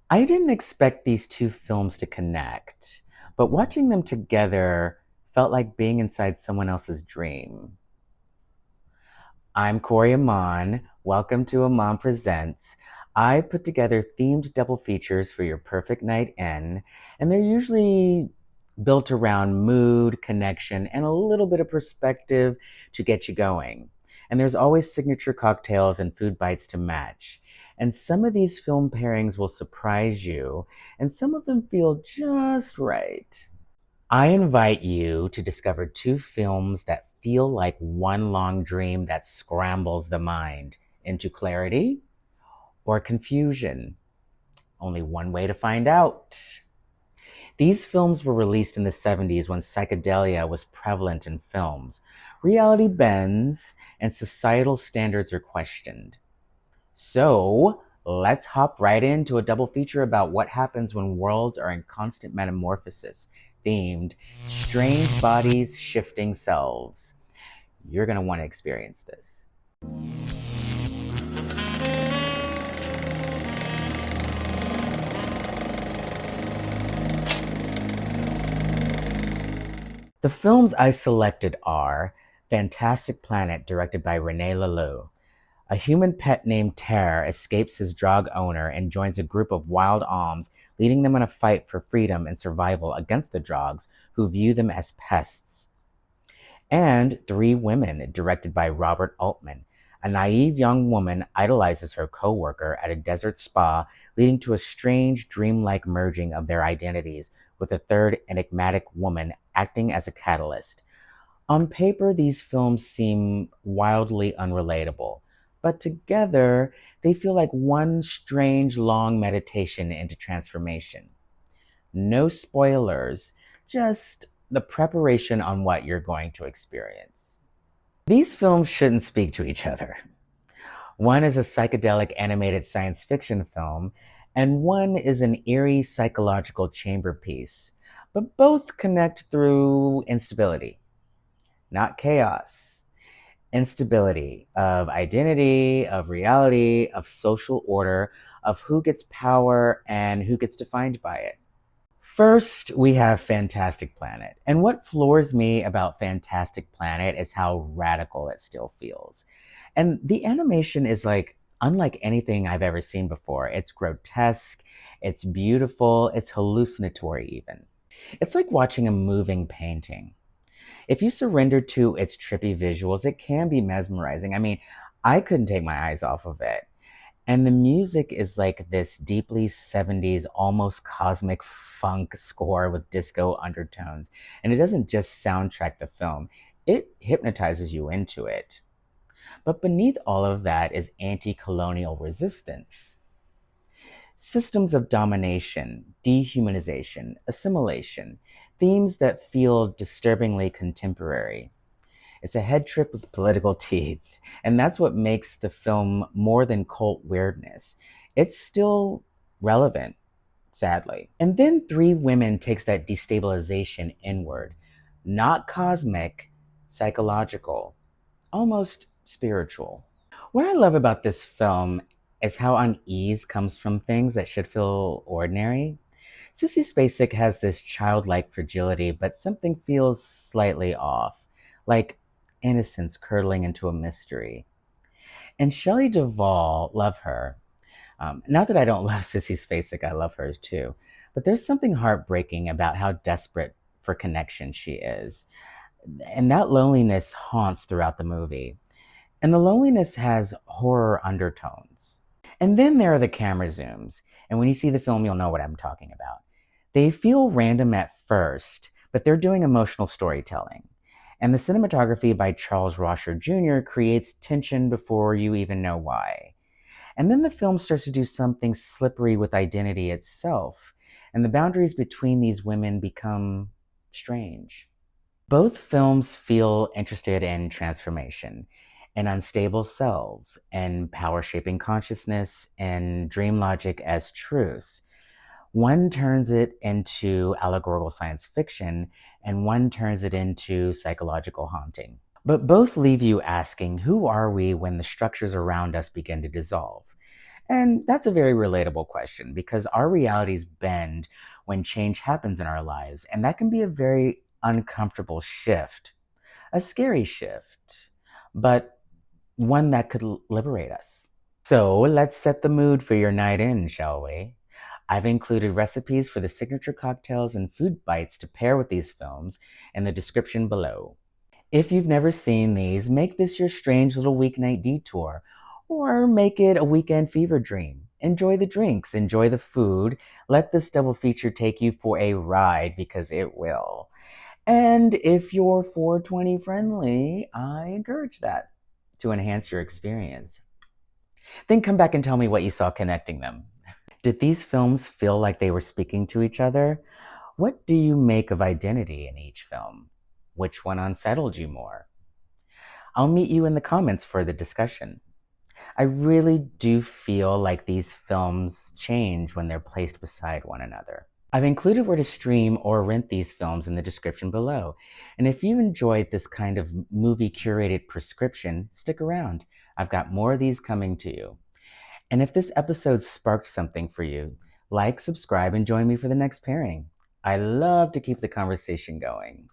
I didn't expect these two films to connect, but watching them together felt like being inside someone else's dream. I'm Corey Amon. Welcome to Amon Presents. I put together themed double features for your perfect night in, and they're usually built around mood, connection, and a little bit of perspective to get you going. And there's always signature cocktails and food bites to match. And some of these film pairings will surprise you, and some of them feel just right. I invite you to discover two films that feel like one long dream that scrambles the mind into clarity or confusion. Only one way to find out. These films were released in the 70s when psychedelia was prevalent in films. Reality bends and societal standards are questioned. So, let's hop right into a double feature about what happens when worlds are in constant metamorphosis, themed Strange Bodies, Shifting Selves. You're going to want to experience this. The films I selected are Fantastic Planet, directed by Rene Laloux. A human pet named Terre escapes his drug owner and joins a group of wild alms, leading them in a fight for freedom and survival against the Drogs, who view them as pests. And Three Women, directed by Robert Altman. A naive young woman idolizes her co-worker at a desert spa, leading to a strange, dreamlike merging of their identities, with a third enigmatic woman acting as a catalyst. On paper, these films seem wildly unrelatable, but together they feel like one strange, long meditation into transformation. No spoilers, just the preparation on what you're going to experience. These films shouldn't speak to each other. One is a psychedelic animated science fiction film, and one is an eerie psychological chamber piece, but both connect through instability, not chaos. Instability of identity, of reality, of social order, of who gets power and who gets defined by it. First, we have Fantastic Planet. And what floors me about Fantastic Planet is how radical it still feels. And the animation is like unlike anything I've ever seen before. It's grotesque, it's beautiful, it's hallucinatory even. It's like watching a moving painting. If you surrender to its trippy visuals, it can be mesmerizing. I mean, I couldn't take my eyes off of it. And the music is like this deeply 70s, almost cosmic funk score with disco undertones. And it doesn't just soundtrack the film, it hypnotizes you into it. But beneath all of that is anti colonial resistance. Systems of domination, dehumanization, assimilation, themes that feel disturbingly contemporary. It's a head trip with political teeth, and that's what makes the film more than cult weirdness. It's still relevant, sadly. And then Three Women takes that destabilization inward, not cosmic, psychological, almost spiritual. What I love about this film is how unease comes from things that should feel ordinary. Sissy Spacek has this childlike fragility, but something feels slightly off, like innocence curdling into a mystery. And Shelley Duvall, love her. Not that I don't love Sissy Spacek, I love hers too. But there's something heartbreaking about how desperate for connection she is. And that loneliness haunts throughout the movie. And the loneliness has horror undertones. And then there are the camera zooms. And when you see the film, you'll know what I'm talking about. They feel random at first, but they're doing emotional storytelling. And the cinematography by Charles Rosher Jr. creates tension before you even know why. And then the film starts to do something slippery with identity itself. And the boundaries between these women become strange. Both films feel interested in transformation, and unstable selves, and power shaping consciousness, and dream logic as truth. One turns it into allegorical science fiction, and one turns it into psychological haunting. But both leave you asking, who are we when the structures around us begin to dissolve? And that's a very relatable question because our realities bend when change happens in our lives, and that can be a very uncomfortable shift, a scary shift, but one that could liberate us. So let's set the mood for your night in, shall we? I've included recipes for the signature cocktails and food bites to pair with these films in the description below. If you've never seen these, make this your strange little weeknight detour, or make it a weekend fever dream. Enjoy the drinks, enjoy the food. Let this double feature take you for a ride because it will. And if you're 420 friendly, I encourage that to enhance your experience. Then come back and tell me what you saw connecting them. Did these films feel like they were speaking to each other? What do you make of identity in each film? Which one unsettled you more? I'll meet you in the comments for the discussion. I really do feel like these films change when they're placed beside one another. I've included where to stream or rent these films in the description below. And if you enjoyed this kind of movie curated prescription, stick around. I've got more of these coming to you. And if this episode sparked something for you, like, subscribe, and join me for the next pairing. I love to keep the conversation going.